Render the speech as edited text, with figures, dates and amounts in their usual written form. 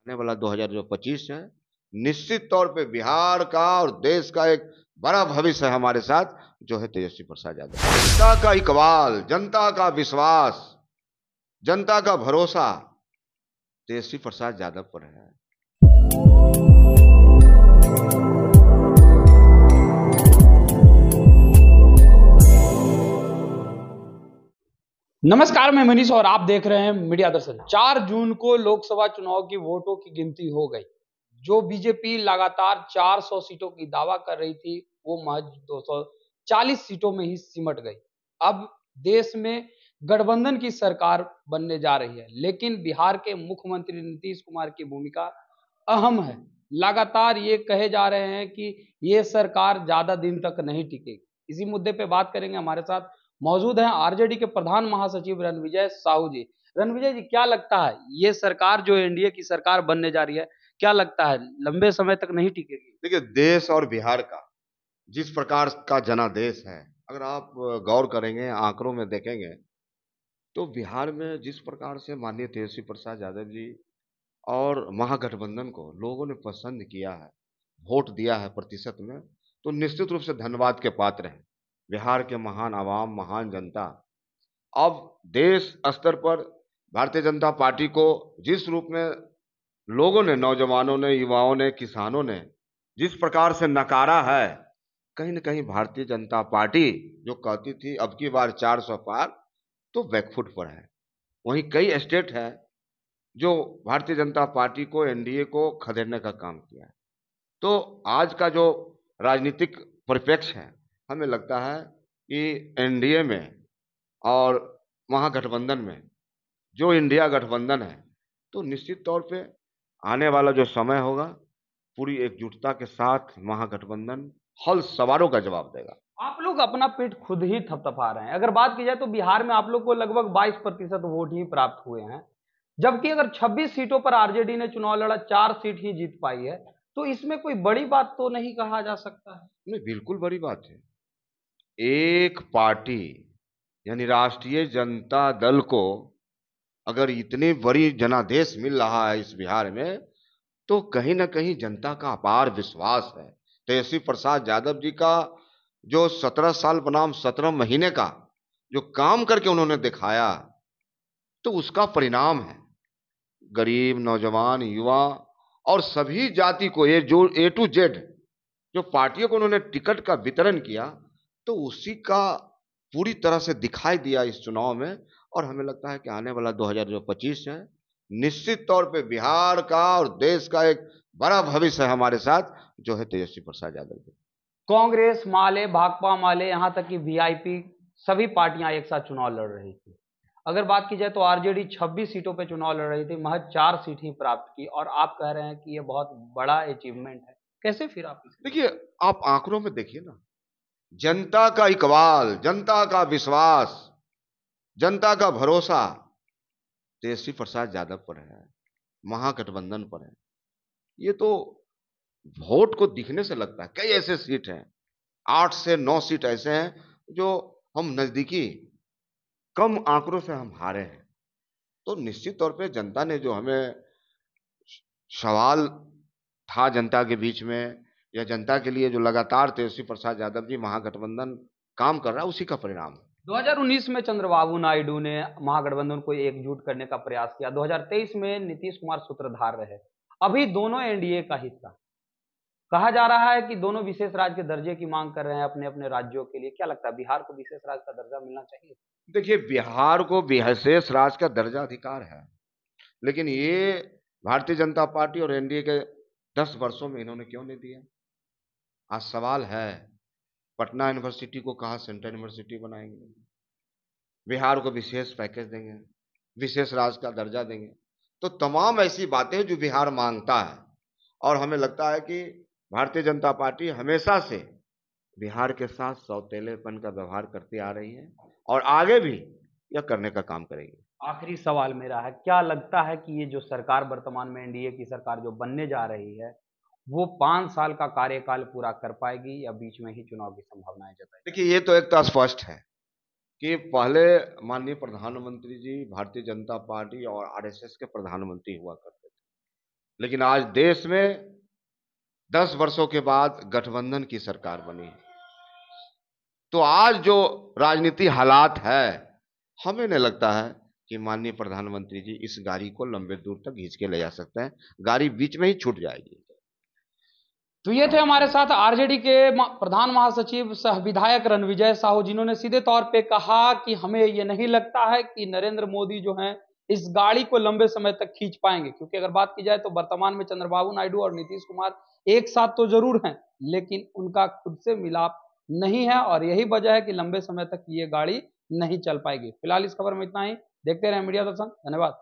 आने वाला 2025 है, निश्चित तौर पे बिहार का और देश का एक बड़ा भविष्य है हमारे साथ, जो है तेजस्वी प्रसाद यादव। जनता का इकबाल, जनता का विश्वास, जनता का भरोसा तेजस्वी प्रसाद यादव पर है। नमस्कार, मैं मनीष और आप देख रहे हैं मीडिया दर्शन। 4 जून को लोकसभा चुनाव की वोटों की गिनती हो गई। जो बीजेपी लगातार 400 सीटों की दावा कर रही थी, वो महज 240 सीटों में ही सिमट गई। अब देश में गठबंधन की सरकार बनने जा रही है, लेकिन बिहार के मुख्यमंत्री नीतीश कुमार की भूमिका अहम है। लगातार ये कहे जा रहे हैं कि ये सरकार ज्यादा दिन तक नहीं टिकेगी। इसी मुद्दे पे बात करेंगे। हमारे साथ मौजूद हैं आरजेडी के प्रधान महासचिव रणविजय साहू जी। रणविजय जी, क्या लगता है ये सरकार जो एनडीए की सरकार बनने जा रही है, क्या लगता है लंबे समय तक नहीं टिकेगी? देखिए, देश और बिहार का जिस प्रकार का जनादेश है, अगर आप गौर करेंगे, आंकड़ों में देखेंगे, तो बिहार में जिस प्रकार से माननीय तेजस्वी प्रसाद यादव जी और महागठबंधन को लोगों ने पसंद किया है, वोट दिया है प्रतिशत में, तो निश्चित रूप से धन्यवाद के पात्र हैं बिहार के महान आवाम, महान जनता। अब देश स्तर पर भारतीय जनता पार्टी को जिस रूप में लोगों ने, नौजवानों ने, युवाओं ने, किसानों ने जिस प्रकार से नकारा है, कहीं ना कहीं भारतीय जनता पार्टी जो कहती थी अब की बार 400 पार, तो बैकफुट पर है। वहीं कई स्टेट है जो भारतीय जनता पार्टी को, एनडीए को खदेड़ने का काम किया है। तो आज का जो राजनीतिक परिप्रेक्ष्य है, हमें लगता है कि एनडीए में और महागठबंधन में जो इंडिया गठबंधन है, तो निश्चित तौर पे आने वाला जो समय होगा, पूरी एकजुटता के साथ महागठबंधन हल सवालों का जवाब देगा। आप लोग अपना पेट खुद ही थपथपा रहे हैं। अगर बात की जाए तो बिहार में आप लोग को लगभग 22% वोट ही प्राप्त हुए हैं, जबकि अगर 26 सीटों पर आरजेडी ने चुनाव लड़ा, 4 सीट ही जीत पाई है, तो इसमें कोई बड़ी बात तो नहीं कहा जा सकता है। नहीं, बिल्कुल बड़ी बात है। एक पार्टी यानी राष्ट्रीय जनता दल को अगर इतनी बड़ी जनादेश मिल रहा है इस बिहार में, तो कहीं ना कहीं जनता का अपार विश्वास है। तेजस्वी प्रसाद यादव जी का जो 17 साल बनाम 17 महीने का जो काम करके उन्होंने दिखाया, तो उसका परिणाम है गरीब, नौजवान, युवा और सभी जाति को, ये जो A to Z जो पार्टियों को उन्होंने टिकट का वितरण किया, तो उसी का पूरी तरह से दिखाई दिया इस चुनाव में। और हमें लगता है कि आने वाला 2025 है, निश्चित तौर पे बिहार का और देश का एक बड़ा भविष्य है हमारे साथ, जो है तेजस्वी प्रसाद यादव जी। कांग्रेस, माले, भाकपा माले, यहां तक कि वीआईपी, सभी पार्टियां एक साथ चुनाव लड़ रही थी। अगर बात की जाए तो आरजेडी 26 सीटों पर चुनाव लड़ रही थी, महज 4 सीट ही प्राप्त की, और आप कह रहे हैं कि यह बहुत बड़ा अचीवमेंट है। कैसे फिर आप इसे? देखिए, आप आंकड़ों में देखिए ना, जनता का इकबाल, जनता का विश्वास, जनता का भरोसा तेजस्वी प्रसाद यादव पर है, महागठबंधन पर है। ये तो वोट को दिखने से लगता है। कई ऐसे सीट हैं, 8 से 9 सीट ऐसे हैं जो हम नजदीकी कम आंकड़ों से हम हारे हैं। तो निश्चित तौर पे जनता ने जो हमें सवाल था जनता के बीच में, या जनता के लिए जो लगातार तेजस्वी प्रसाद यादव जी महागठबंधन काम कर रहा है, उसी का परिणाम है। 2019 में चंद्रबाबू नायडू ने महागठबंधन को एकजुट करने का प्रयास किया। 2023 में नीतीश कुमार सूत्रधार रहे। अभी दोनों एनडीए का हिस्सा। कहा जा रहा है कि दोनों विशेष राज्य के दर्जे की मांग कर रहे हैं अपने अपने राज्यों के लिए। क्या लगता है, बिहार को विशेष राज्य का दर्जा मिलना चाहिए? देखिए, बिहार को विशेष राज्य का दर्जा अधिकार है, लेकिन ये भारतीय जनता पार्टी और एनडीए के 10 वर्षों में इन्होंने क्यों नहीं दिया? आज सवाल है, पटना यूनिवर्सिटी को कहा सेंट्रल यूनिवर्सिटी बनाएंगे, बिहार को विशेष पैकेज देंगे, विशेष राज्य का दर्जा देंगे। तो तमाम ऐसी बातें जो बिहार मांगता है, और हमें लगता है कि भारतीय जनता पार्टी हमेशा से बिहार के साथ सौतेलेपन का व्यवहार करती आ रही है, और आगे भी यह करने का काम करेगी। आखिरी सवाल मेरा है, क्या लगता है कि ये जो सरकार वर्तमान में एनडीए की सरकार जो बनने जा रही है, वो 5 साल का कार्यकाल पूरा कर पाएगी या बीच में ही चुनाव की संभावनाएं जताई? देखिए, ये तो एक तो स्पष्ट है कि पहले माननीय प्रधानमंत्री जी भारतीय जनता पार्टी और आरएसएस के प्रधानमंत्री हुआ करते थे, लेकिन आज देश में 10 वर्षों के बाद गठबंधन की सरकार बनी है। तो आज जो राजनीति हालात है, हमें नहीं लगता है कि माननीय प्रधानमंत्री जी इस गाड़ी को लंबे दूर तक खींच के ले जा सकते हैं। गाड़ी बीच में ही छूट जाएगी। तो ये थे हमारे साथ आरजेडी के प्रधान महासचिव सह विधायक रणविजय साहू, जिन्होंने सीधे तौर पे कहा कि हमें ये नहीं लगता है कि नरेंद्र मोदी जो हैं इस गाड़ी को लंबे समय तक खींच पाएंगे। क्योंकि अगर बात की जाए तो वर्तमान में चंद्रबाबू नायडू और नीतीश कुमार एक साथ तो जरूर हैं, लेकिन उनका खुद से मिलाप नहीं है, और यही वजह है कि लंबे समय तक ये गाड़ी नहीं चल पाएगी। फिलहाल इस खबर में इतना ही। देखते रहे मीडिया दर्शन। धन्यवाद।